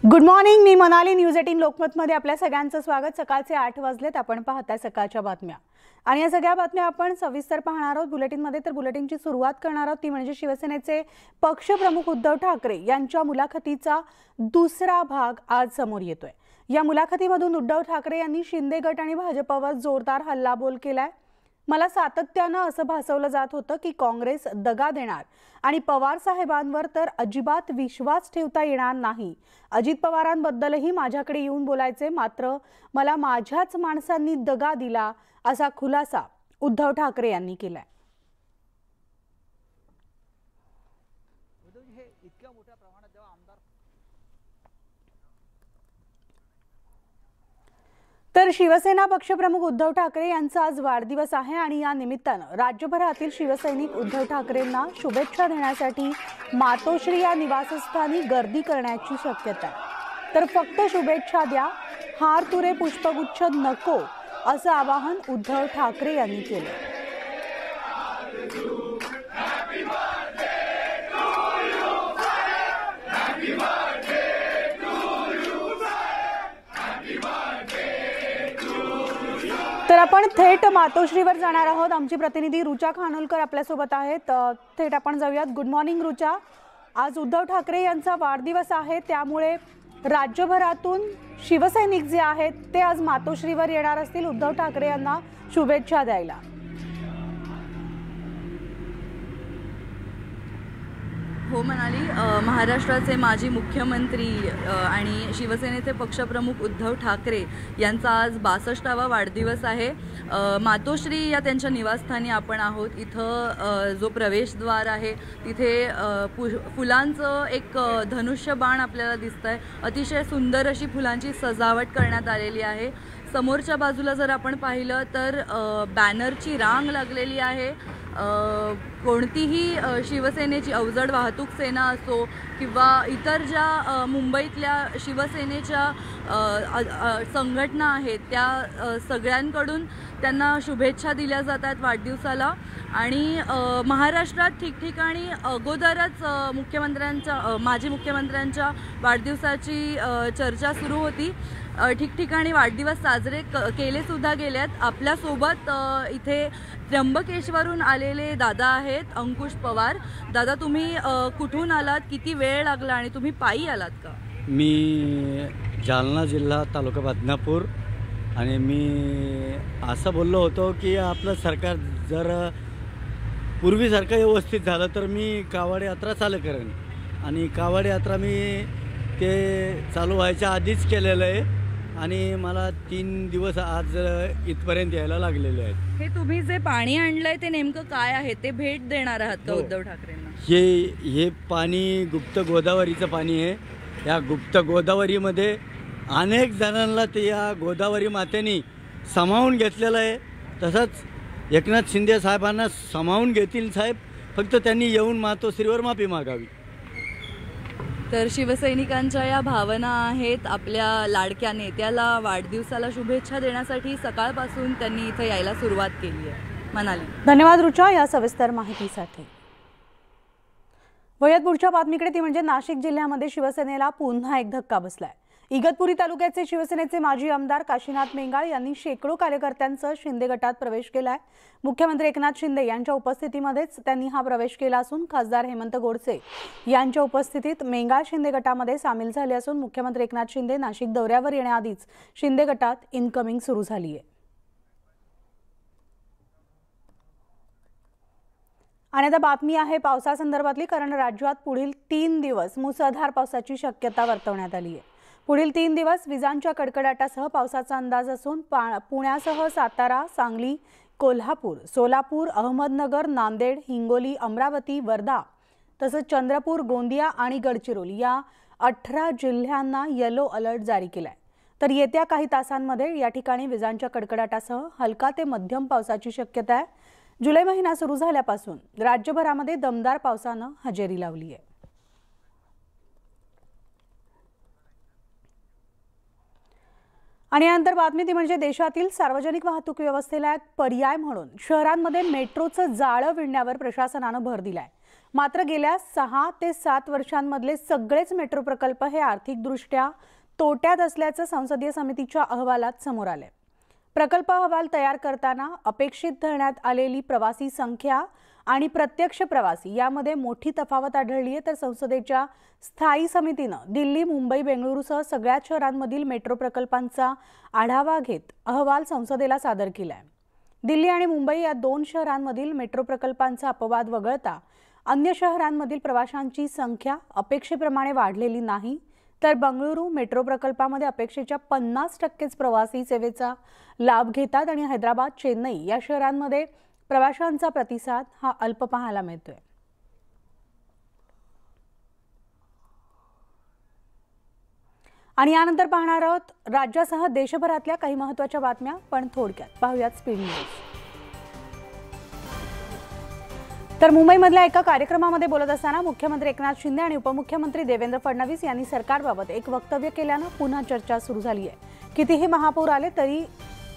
Good morning, मी Manali. News 18 लोकमतमध्ये आपल्या सगळ्यांचं स्वागत. सकाळचे 8 वाजलेत. आपण पाहताय सकाळच्या बातम्या आणि या सगळ्या बातम्या आपण सविस्तर पाहणार आहोत बुलेटिनमध्ये. तर बुलेटिनची सुरुवात करणार आहोत ती म्हणजे शिवसेनेचे पक्षप्रमुख उद्धव ठाकरे यांच्या मुलाखतीचा दुसरा भाग आज समोर येतोय. या मुलाखतीमधून उद्धव ठाकरे यांनी शिंदे गट आणि भाजपवर जोरदार हल्लाबोल केलाय. मला सातत्याने असं भासवलं जात होतं की काँग्रेस दगा देणार आणि पवार साहेबांवर तर अजिबात विश्वास ठेवता येणार नाही. अजित पवारांबद्दलही माझ्याकडे येऊन बोलायचे, मात्र मला माझ्याच माणसांनी दगा दिला, असा खुलासा उद्धव ठाकरे यांनी केलाय. तर शिवसेना पक्षप्रमुख उद्धव ठाकरे यांचा आज वाढदिवस आहे आणि या निमित्तानं राज्यभरातील शिवसैनिक उद्धव ठाकरेंना शुभेच्छा देण्यासाठी मातोश्री या निवासस्थानी गर्दी करण्याची शक्यता आहे. तर फक्त शुभेच्छा द्या, हार तुरे पुष्पगुच्छ नको, असं आवाहन उद्धव ठाकरे यांनी केलं. तर आपण थेट मातोश्रीवर जाणार आहोत. आमची प्रतिनिधी रुचा खानोलकर आपल्यासोबत आहेत. थेट आपण जाऊयात. Good morning Rucha. आज उद्धव ठाकरे यांचा वाढदिवस आहे, त्यामुळे राज्यभरातून शिवसैनिक जे आहेत ते आज मातोश्रीवर येणार असतील उद्धव ठाकरे यांना शुभेच्छा द्यायला. हो मनाली, महाराष्ट्राचे माजी मुख्यमंत्री आणि शिवसेनेचे पक्षप्रमुख उद्धव ठाकरे यांचा आज 62वा वाढदिवस आहे. मातोश्री या त्यांच्या निवासस्थानी आपण आहोत. इथं जो प्रवेशद्वार आहे तिथे फुलांचं एक धनुष्यबाण आपल्याला दिसतंय. अतिशय सुंदर अशी फुलांची सजावट करण्यात आलेली आहे. समोरच्या बाजूला जर आपण पाहिलं तर बॅनरची रांग लागलेली आहे. कोणतीही शिवसेनेची अवजड वाहतूक सेना असो किंवा इतर ज्या मुंबईतल्या शिवसेनेच्या संघटना आहेत त्या सगळ्यांकडून त्यांना शुभेच्छा दिल्या जातात वाढदिवसाला. आणि महाराष्ट्रात ठिकठिकाणी अगोदरच माजी मुख्यमंत्र्यांच्या वाढदिवसाची चर्चा सुरू होती. ठिकठिकाणी वाढदिवस साजरे केले सुद्धा गेलेत. आपल्यासोबत इथे त्र्यंबकेश्वरून आलेले दादा आहेत, अंकुश पवार. दादा, तुम्ही कुठून आलात, किती वेळ लागला आणि तुम्ही पायी आलात का? मी जालना जिल्हा, तालुका बदनापूर. आणि मी असं बोललो होतो की आपलं सरकार जर पूर्वीसारखं व्यवस्थित झालं तर मी कावड यात्रा चालू करेन. आणि कावड यात्रा मी ते चालू व्हायच्या आधीच केलेलं आहे आणि मला 3 दिवस आज इथपर्यंत यायला लागलेले आहेत. हे तुम्ही जे पाणी आणलंय ते नेमकं काय आहे, ते भेट देणार आहात का उद्धव ठाकरेंना? हे पाणी गुप्त गोदावरीचं पाणी आहे. या गुप्त गोदावरीमध्ये अनेक जणांना ते या गोदावरी मातेने सामावून घेतलेलं आहे. तसंच एकनाथ शिंदे साहेबांना सामावून घेतील साहेब, फक्त त्यांनी येऊन मातोश्रीवर माफी मागावी. तर शिवसैनिकांच्या या भावना आहेत. आपल्या लाडक्या नेत्याला वाढदिवसाला शुभेच्छा देण्यासाठी सकाळपासून त्यांनी इथं यायला सुरुवात केली आहे. मनाली, धन्यवाद रुचा या सविस्तर माहितीसाठी. वयात पुढच्या बातमीकडे ती म्हणजे नाशिक जिल्ह्यामध्ये शिवसेनेला पुन्हा एक धक्का बसलाय. इगतपुरी तालुक्याचे शिवसेनेचे माजी आमदार काशीनाथ मेंगाळ यांनी शेकडो कार्यकर्त्यांसह शिंदे गटात प्रवेश केलाय. मुख्यमंत्री एकनाथ शिंदे यांच्या उपस्थितीमध्येच त्यांनी हा प्रवेश केला असून खासदार हेमंत गोडसे यांच्या उपस्थितीत मेंगाळ शिंदे गटामध्ये सामील झाले असून मुख्यमंत्री एकनाथ शिंदे नाशिक दौऱ्यावर येण्याआधीच शिंदे गटात इनकमिंग सुरू झाली आहे. आणि आता बातमी आहे पावसासंदर्भातली, कारण राज्यात पुढील 3 दिवस मुसळधार पावसाची शक्यता वर्तवण्यात आली आहे. पुढील 3 दिवस विजांच्या कडकडाटासह पावसाचा अंदाज असून पुण्यासह सातारा, सांगली, कोल्हापूर, सोलापूर, अहमदनगर, नांदेड, हिंगोली, अमरावती, वर्धा तसंच चंद्रपूर, गोंदिया आणि गडचिरोली या 18 जिल्ह्यांना येलो अलर्ट जारी केलाय. तर येत्या काही तासांमध्ये या ठिकाणी विजांच्या कडकडाटासह हलका ते मध्यम पावसाची शक्यता आहे. जुलै महिना सुरू झाल्यापासून राज्यभरामध्ये दमदार पावसानं हजेरी लावली आहे. आणि यानंतर बातमी ती म्हणजे देशातील सार्वजनिक वाहतूक व्यवस्थेला एक पर्याय म्हणून शहरांमध्ये मेट्रोचं जाळं विणण्यावर प्रशासनानं भर दिलाय. मात्र गेल्या 6 ते 7 वर्षांमधले सगळेच मेट्रो प्रकल्प हे आर्थिकदृष्ट्या तोट्यात असल्याचं संसदीय समितीच्या अहवालात समोर आले। प्रकल्प अहवाल तयार करताना अपेक्षित धरण्यात आलेली प्रवासी संख्या आणि प्रत्यक्ष प्रवासी यामध्ये मोठी तफावत आढळली आहे। तर संसदेच्या स्थायी समितीनं दिल्ली, मुंबई, बेंगळुरूसह सगळ्याच शहरांमधील मेट्रो प्रकल्पांचा आढावा घेत अहवाल संसदेला सादर केला आहे। दिल्ली आणि मुंबई या 2 शहरांमधील मेट्रो प्रकल्पांचा अपवाद वगळता अन्य शहरांमधील प्रवाशांची संख्या अपेक्षेप्रमाणे वाढलेली नाही। तर बंगळुरू मेट्रो प्रकल्पामध्ये अपेक्षेच्या 50% प्रवासी सेवेचा लाभ घेतात आणि हैदराबाद, चेन्नई या शहरांमध्ये प्रवाशांचा प्रतिसाद हा अल्प पाहायला मिळतोय। आणि यानंतर पाहणार आहोत राज्यासह देशभरातल्या काही महत्त्वाच्या बातम्या, पण थोडक्यात पाहूयात स्पीड न्यूज। तर मुंबईमधल्या एका कार्यक्रमामध्ये बोलत असताना मुख्यमंत्री एकनाथ शिंदे आणि उपमुख्यमंत्री देवेंद्र फडणवीस यांनी सरकारबाबत एक वक्तव्य केल्यानं पुन्हा चर्चा सुरू झाली आहे। कितीही महापूर आले तरी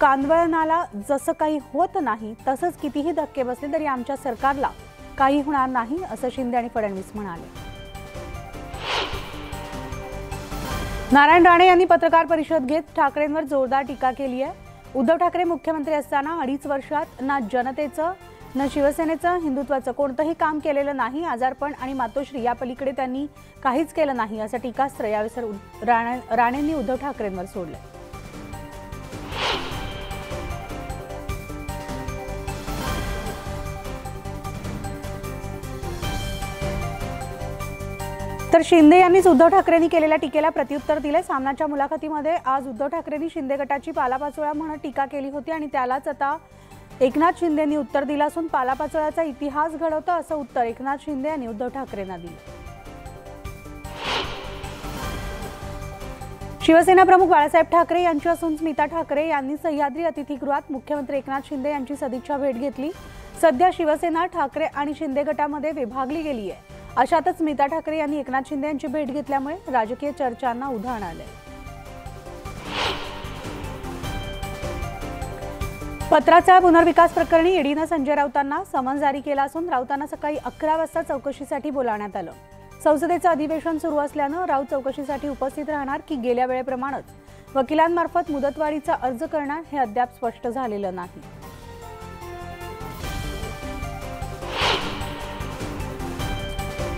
कांदळणाला जसं काही होत नाही, तसंच कितीही धक्के बसले तरी आमच्या सरकारला काही होणार नाही, असं शिंदे आणि फडणवीस म्हणाले। नारायण राणे यांनी पत्रकार परिषद घेत ठाकरेंवर जोरदार टीका केली आहे। उद्धव ठाकरे मुख्यमंत्री असताना 2.5 वर्षात ना जनतेचं ना शिवसेनेचं हिंदुत्वाचं कोणतंही काम केलेलं नाही। आजारपण आणि मातोश्री या पलीकडे त्यांनी काहीच केलं नाही, असं टीकास्त्र यावेळी राणेंनी उद्धव ठाकरेंवर सोडलं। तर शिंदे यांनीच उद्धव ठाकरेंनी केलेल्या टीकेला प्रत्युत्तर दिले। सामनाच्या मुलाखतीमध्ये आज उद्धव ठाकरेंनी शिंदे गटाची पालापाचोळा म्हणत टीका केली होती आणि त्यालाच आता एकनाथ शिंदेंनी उत्तर दिलं असून पालापाचोळ्याचा इतिहास घडवतो असं उत्तर एकनाथ शिंदे यांनी उद्धव ठाकरेंना दिलं। शिवसेना प्रमुख बाळासाहेब ठाकरे यांची असून स्मिता ठाकरे यांनी सह्याद्री अतिथीगृहात मुख्यमंत्री एकनाथ शिंदे यांची सदिच्छा भेट घेतली। सध्या शिवसेना ठाकरे आणि शिंदे गटामध्ये विभागली गेली आहे। अशातच स्मिता ठाकरे यांनी एकनाथ शिंदे यांची भेट घेतल्यामुळे राजकीय चर्चांना उधाण आले। पत्राचा पुनर्विकास प्रकरणी ईडीनं संजय राऊतांना समन्स जारी केला असून राऊतांना सकाळी 11 वाजता चौकशीसाठी बोलावण्यात आलं। संसदेचं अधिवेशन सुरू असल्यानं राऊत चौकशीसाठी उपस्थित राहणार की गेल्या वेळेप्रमाणेच वकिलांमार्फत मुदतवाढीचा अर्ज करणार हे अद्याप स्पष्ट झालेलं नाही।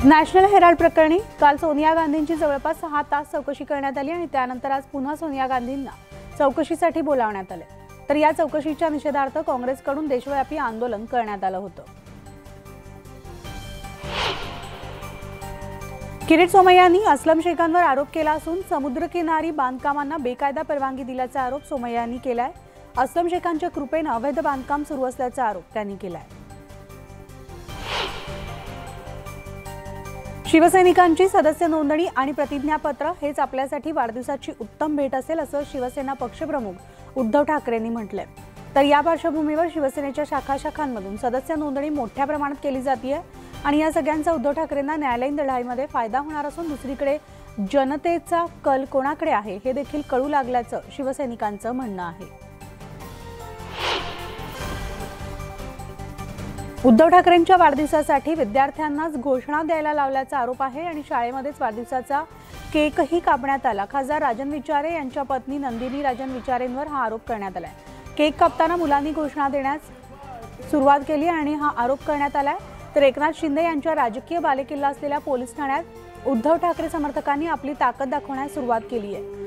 नॅशनल हेराल्ड प्रकरणी काल सोनिया गांधींची जवळपास 6 तास चौकशी करण्यात आली आणि त्यानंतर आज पुन्हा सोनिया गांधींना चौकशीसाठी बोलावण्यात आले। तर या चौकशीच्या निषेधार्थ काँग्रेसकडून देशव्यापी आंदोलन करण्यात आलं होतं। किरीट सोमय्यांनी अस्लम शेखांवर आरोप केला असून समुद्रकिनारी बांधकामांना बेकायदा परवानगी दिल्याचा आरोप सोमय्यांनी केलाय। अस्लम शेखांच्या कृपेनं अवैध बांधकाम सुरू असल्याचा आरोप त्यांनी केलाय। शिवसैनिकांची सदस्य नोंदणी आणि प्रतिज्ञापत्र हेच आपल्यासाठी वाढदिवसाची उत्तम भेट असेल असं शिवसेना पक्षप्रमुख उद्धव ठाकरेंनी म्हटलंय। तर या पार्श्वभूमीवर शिवसेनेच्या शाखांमधून सदस्य नोंदणी मोठ्या प्रमाणात केली जाते आणि या सगळ्यांचा उद्धव ठाकरेंना न्यायालयीन लढाईमध्ये फायदा होणार असून दुसरीकडे जनतेचा कल कोणाकडे आहे हे देखील कळू लागल्याचं शिवसैनिकांचं म्हणणं आहे। उद्धव ठाकरेंच्या वाढदिवसासाठी विद्यार्थ्यांनाच घोषणा द्यायला लावल्याचा आरोप आहे आणि शाळेमध्येच वाढदिवसाचा केकही कापण्यात आला। खासदार राजन विचारे यांच्या पत्नी नंदिनी राजन विचारेंवर हा आरोप करण्यात आलाय। केक कापताना मुलांनी घोषणा देण्यास सुरुवात केली आणि हा आरोप करण्यात आलाय। तर एकनाथ शिंदे यांच्या राजकीय बालेकिल्ला असलेल्या पोलीस ठाण्यात उद्धव ठाकरे समर्थकांनी आपली ताकद दाखवण्यास सुरुवात केली आहे।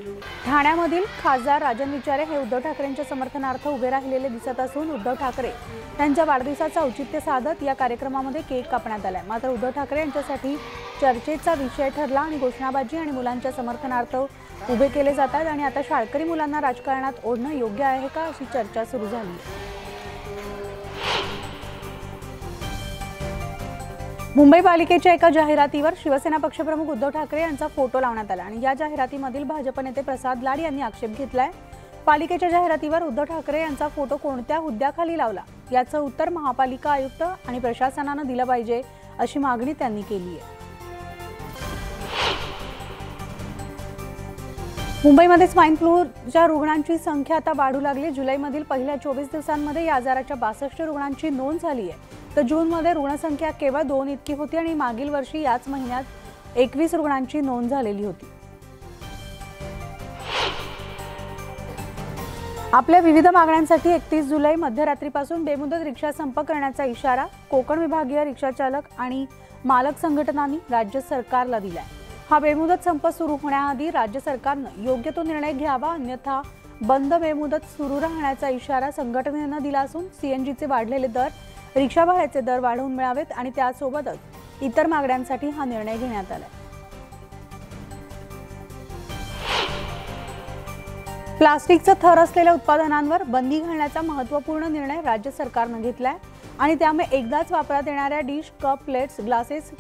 ठाण्यामधील खासदार राजन विचारे हे उद्धव ठाकरेंच्या समर्थनार्थ उभे राहिलेले दिसत असून उद्धव ठाकरे त्यांच्या वाढदिवसाचं औचित्य साधत या कार्यक्रमामध्ये केक कापण्यात आलाय। मात्र उद्धव ठाकरे यांच्यासाठी चर्चेचा विषय ठरला आणि घोषणाबाजी आणि मुलांच्या समर्थनार्थ उभे केले जातात आणि आता शाळकरी मुलांना राजकारणात ओढणं योग्य आहे का अशी चर्चा सुरू झाली। मुंबई पालिकेच्या एका जाहिरातीवर शिवसेना पक्षप्रमुख उद्धव ठाकरे यांचा फोटो लावण्यात आला आणि या जाहिरातीमधील भाजप नेते प्रसाद लाड यांनी आक्षेप घेतलाय। पालिकेच्या जाहिरातीवर उद्धव ठाकरे यांचा फोटो कोणत्या हुद्द्याखाली लावला याचं उत्तर महापालिका आयुक्त आणि प्रशासनानं दिलं पाहिजे अशी मागणी त्यांनी केली आहे। मुंबईमध्ये स्वाईन फ्लूच्या रुग्णांची संख्या आता वाढू लागली। जुलैमधील पहिल्या 24 दिवसांमध्ये या आजाराच्या 62 रुग्णांची नोंद झाली आहे। तर जूनमध्ये रुग्णसंख्या केवळ 2 इतकी होती आणि मागील वर्षी याच महिन्यात 21 रुग्णांची नोंद झालेली होती. आपल्या विविध मागण्यांसाठी 31 जुलै मध्यरात्रीपासून बेमुदत रिक्षा संप करण्याचा इशारा कोकण विभागीय रिक्षा चालक आणि मालक संघटनांनी राज्य सरकारला दिलाय. हा बेमुदत संप सुरू होण्याआधी राज्य सरकारनं योग्य तो निर्णय घ्यावा, अन्यथा बंद बेमुदत सुरू राहण्याचा इशारा संघटनेनं दिला असून सीएनजीचे वाढलेले दर, रिक्षा भाड्याचे दर वाढवून मिळावेत आणि त्यासोबतच इतर मागण्यांसाठी हा निर्णय घेण्यात आलाय. प्लास्टिकचा थर असलेल्या उत्पादनांवर बंदी घालण्याचा महत्त्वपूर्ण निर्णय राज्य सरकारनं घेतलाय आणि त्यामुळे एकदाच वापरात येणाऱ्या डिश, कप, प्लेट्स, ग्लासेस,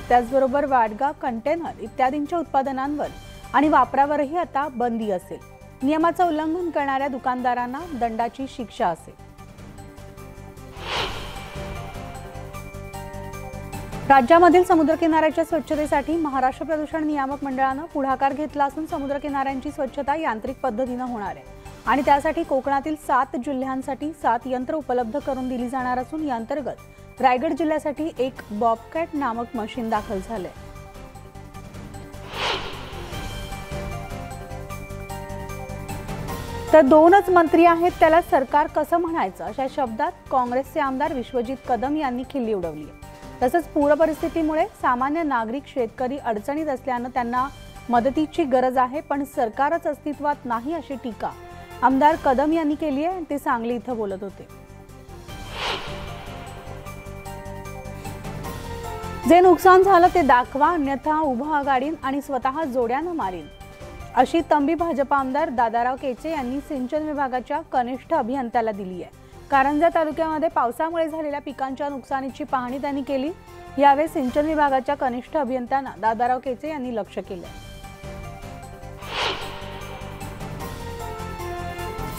त्याचबरोबर वाडगा, कंटेनर इत्यादींच्या उत्पादनांवर आणि वापरावरही आता बंदी असेल. नियमाचं उल्लंघन करणाऱ्या दुकानदारांना दंडाची शिक्षा असेल. राज्यामधील समुद्रकिनाऱ्याच्या स्वच्छतेसाठी महाराष्ट्र प्रदूषण नियामक मंडळानं पुढाकार घेतला असून समुद्रकिनाऱ्यांची स्वच्छता यांत्रिक पद्धतीनं होणार आहे आणि त्यासाठी कोकणातील 7 जिल्ह्यांसाठी 7 यंत्र उपलब्ध करून दिली जाणार असून या अंतर्गत रायगड जिल्ह्यासाठी एक बॉबकॅट नामक मशीन दाखल झाले. तर 2च मंत्री आहेत, त्याला सरकार कसं म्हणायचं, अशा शब्दात काँग्रेसचे आमदार विश्वजित कदम यांनी खिल्ली उडवली आहे. तसंच पूर परिस्थितीमुळे सामान्य नागरिक, शेतकरी अडचणीत असल्यानं त्यांना मदतीची गरज आहे, पण सरकारच अस्तित्वात नाही अशी टीका आमदार कदम यांनी केली आहे. ते सांगली इथं बोलत होते. जे नुकसान झालं ते दाखवा, अन्यथा उभा आघाडीन आणि स्वतः जोड्यानं मारीन, अशी तंबी भाजपा आमदार दादाराव केचे यांनी सिंचन विभागाच्या कनिष्ठ अभियंत्याला दिली आहे. कारंजा तालुक्यामध्ये पावसामुळे झालेल्या पिकांच्या नुकसानीची पाहणी त्यांनी केली. यावेळी सिंचन विभागाच्या कनिष्ठ अभियंत्यांना दादाराव केचे यांनी लक्ष केलं.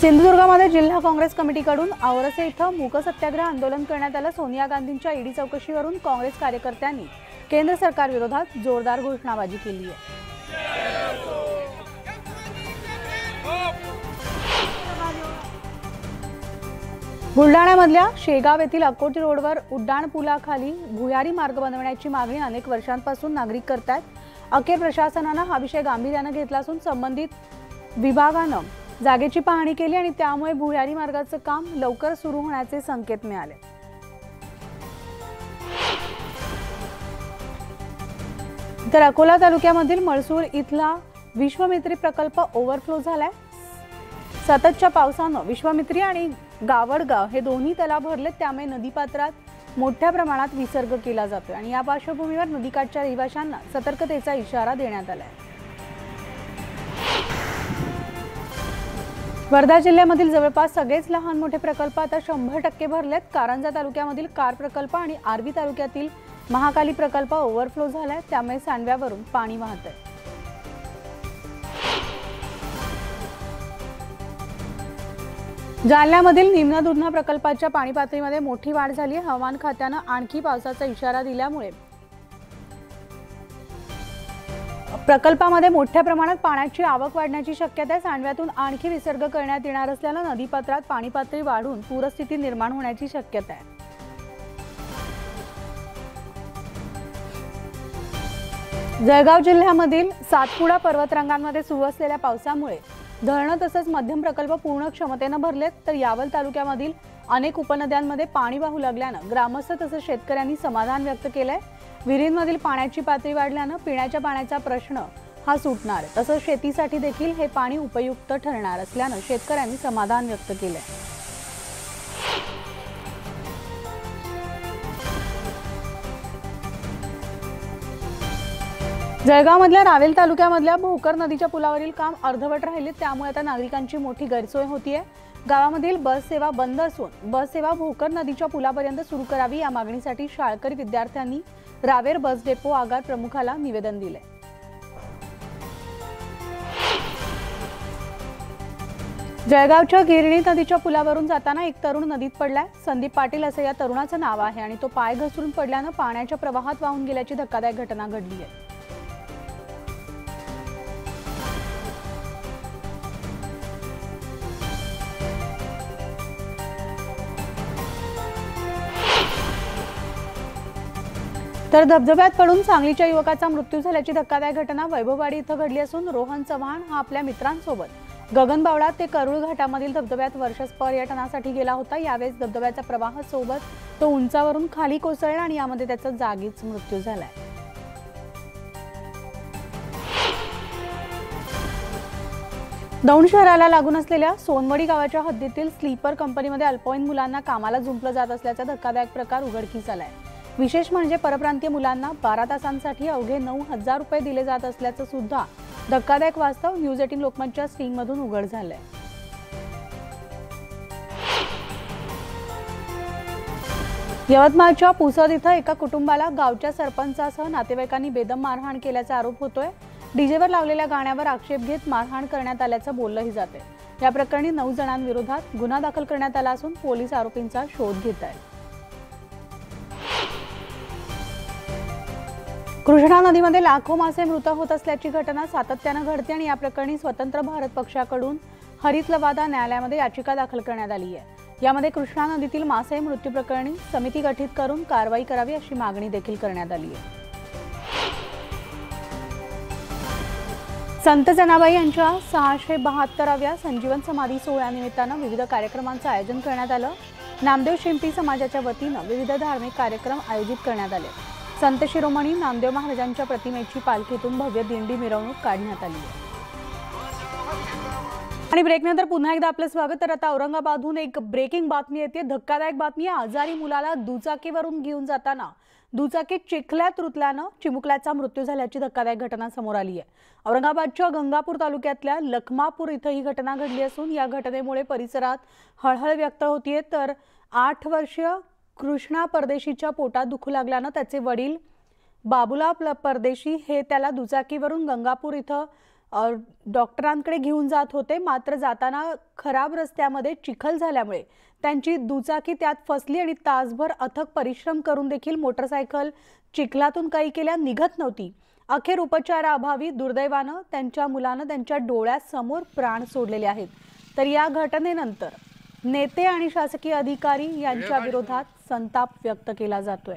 सिंधुदुर्गमध्ये जिल्हा काँग्रेस कमिटीकडून औरसे इथं मूक सत्याग्रह आंदोलन करण्यात आलं. सोनिया गांधींच्या ईडी चौकशीवरून काँग्रेस कार्यकर्त्यांनी केंद्र सरकारविरोधात जोरदार घोषणाबाजी केली आहे. बुलढाण्यामधल्या शेगाव येथील अकोटी रोडवर उड्डाण पुलाखाली भुयारी मार्ग बनवण्याची मागणी अनेक वर्षांपासून नागरिक करतात. अखेर प्रशासनानं हा विषय गांभीर्यानं घेतला असून संबंधित विभागानं जागेची पाहणी केली आणि त्यामुळे भुयारी मार्गाचं काम लवकर सुरू होण्याचे संकेत मिळाले. तर अकोला तालुक्यामधील मळसूर इथला विश्वमित्री प्रकल्प ओव्हरफ्लो झालाय. सततच्या पावसानं विश्वामित्री आणि गावडगाव हे दोन्ही तलाव भरलेत, त्यामुळे नदीपात्रात मोठ्या प्रमाणात विसर्ग केला जातोय आणि या पार्श्वभूमीवर नदीकाठच्या रहिवाशांना सतर्कतेचा इशारा देण्यात आलाय. वर्धा जिल्ह्यामधील जवळपास सगळेच लहान मोठे प्रकल्प आता 100% भरलेत. कारंजा तालुक्यामधील कार प्रकल्प आणि आर्वी तालुक्यातील महाकाली प्रकल्प ओव्हरफ्लो झालाय, त्यामुळे सांडव्यावरून पाणी वाहतंय. जालन्यामधील निम्न दुधना प्रकल्पाच्या पाणी पातळीमध्ये मोठी वाढ झाली. हवामान खात्यानं आणखी पावसाचा इशारा दिल्यामुळे प्रकल्पामध्ये मोठ्या प्रमाणात पाण्याची आवक वाढण्याची शक्यता आहे. सांडव्यातून आणखी विसर्ग करण्यात येणार असल्यानं नदीपात्रात पाणी पातळी वाढून पूरस्थिती निर्माण होण्याची शक्यता आहे. जळगाव जिल्ह्यामधील सातपुडा पर्वतरांगांमध्ये सुरू असलेल्या पावसामुळे धरणं तसंच मध्यम प्रकल्प पूर्ण क्षमतेनं भरलेत. तर यावल तालुक्यामधील अनेक उपनद्यांमध्ये पाणी वाहू लागल्यानं ग्रामस्थ तसंच शेतकऱ्यांनी समाधान व्यक्त केलंय. विहिरींमधील पाण्याची पातळी वाढल्यानं पिण्याच्या पाण्याचा प्रश्न हा सुटणार आहे. तसंच शेतीसाठी देखील हे पाणी उपयुक्त ठरणार असल्यानं शेतकऱ्यांनी समाधान व्यक्त केलंय. जळगावमधल्या रावेल तालुक्यामधल्या भोकर नदीच्या पुलावरील काम अर्धवट राहिले, त्यामुळे आता नागरिकांची मोठी गैरसोय होतीये. गावामधील बस सेवा बंद असून बस सेवा भोकर नदीच्या पुलापर्यंत सुरू करावी या मागणीसाठी शाळकरी विद्यार्थ्यांनी रावेर बस डेपो आगार प्रमुखाला निवेदन दिले. जळगावच्या गिरणी नदीच्या पुलावरून जाताना एक तरुण नदीत पडलाय. संदीप पाटील असं या तरुणाचं नाव आहे आणि तो पाय घसरून पडल्यानं पाण्याच्या प्रवाहात वाहून गेल्याची धक्कादायक घटना घडली आहे. तर धबधब्यात पडून सांगलीच्या युवकाचा मृत्यू झाल्याची धक्कादायक घटना वैभववाडी इथं घडली असून रोहन चव्हाण हा आपल्या मित्रांसोबत गगनबावडा ते करूळ घाटामधील धबधब्यात वर्षस पर्यटनासाठी गेला होता। यावेळेस धबधब्याच्या प्रवाहासोबत तो उंचावरून खाली कोसळला आणि यामध्ये त्याचा जागीच मृत्यू झालाय। दौंड शहराला लागून असलेल्या सोनवडी गावाच्या हद्दीतील स्लीपर कंपनीमध्ये अल्पवयीन मुलांना कामाला जुंपलं जात असल्याचा धक्कादायक प्रकार उघडकीस आलाय। विशेष म्हणजे परप्रांतीय मुलांना 12 तासांसाठी अवघे 9,000 रुपये दिले जात असल्याचं सुद्धा धक्कादायक वास्तव न्यूज 18 लोकमतच्या स्टिंगमधून उघड झालंय। यवतमाळच्या पुसद इथं एका कुटुंबाला गावच्या सरपंचासह नातेवाईकांनी बेदम मारहाण केल्याचा आरोप होतोय। डीजेवर लावलेल्या गाण्यावर आक्षेप घेत मारहाण करण्यात आल्याचं बोललंही जाते। या प्रकरणी 9 जणांविरोधात गुन्हा दाखल करण्यात आला असून पोलीस आरोपींचा शोध घेत आहेत। कृष्णा नदीमध्ये लाखो मासे मृत होत असल्याची घटना सातत्यानं घडते आणि या प्रकरणी स्वतंत्र भारत पक्षाकडून हरित लवादा न्यायालयामध्ये याचिका दाखल करण्यात आली आहे। यामध्ये कृष्णा नदीतील मासे मृत्यू प्रकरणी समिती गठीत करून कारवाई करावी अशी मागणी देखील करण्यात आली आहे। संत जनाबाई यांच्या 672व्या संजीवन समाधी सोहळ्यानिमित्तानं विविध कार्यक्रमांचं आयोजन करण्यात आलं। नामदेव शिंपी समाजाच्या वतीनं विविध धार्मिक कार्यक्रम आयोजित करण्यात आले। संत शिरोमणी नामदेव महाराजांच्या प्रतिमेची पालखीतून भव्य दिंडी मिरवणूक काढण्यात आली आहे। आणि ब्रेकनंतर पुन्हा एकदा आपलं स्वागत। तर आता औरंगाबादहून एक ब्रेकिंग बातमी येते। धक्कादायक बातमी आहे। आजारी मुलाला दुचाकीवरून घेऊन जाताना दुचाकीत चिखल्यात रुतल्यानं चिमुकल्याचा मृत्यू झाल्याची धक्कादायक घटना समोर आली आहे। औरंगाबादच्या गंगापूर तालुक्यातल्या लखमापूर इथं ही घटना घडली असून या घटनेमुळे परिसरात हळहळ व्यक्त होतीये। तर 8 वर्षीय कृष्णा परदेशीच्या पोटात दुखू लागल्यानं त्याचे वडील बाबूलाल परदेशी हे त्याला दुचाकीवरून गंगापूर इथं डॉक्टरांकडे घेऊन जात होते। मात्र जाताना खराब रस्त्यामध्ये चिखल झाल्यामुळे त्यांची दुचाकी त्यात फसली आणि तासभर अथक परिश्रम करून देखील मोटरसायकल चिखलातून काही केल्या निघत नव्हती। अखेर उपचाराअभावी दुर्दैवानं त्यांच्या मुलानं त्यांच्या डोळ्यासमोर प्राण सोडलेले आहेत। तर या घटनेनंतर नेते आणि शासकीय अधिकारी यांच्या विरोधात संताप व्यक्त केला जातोय।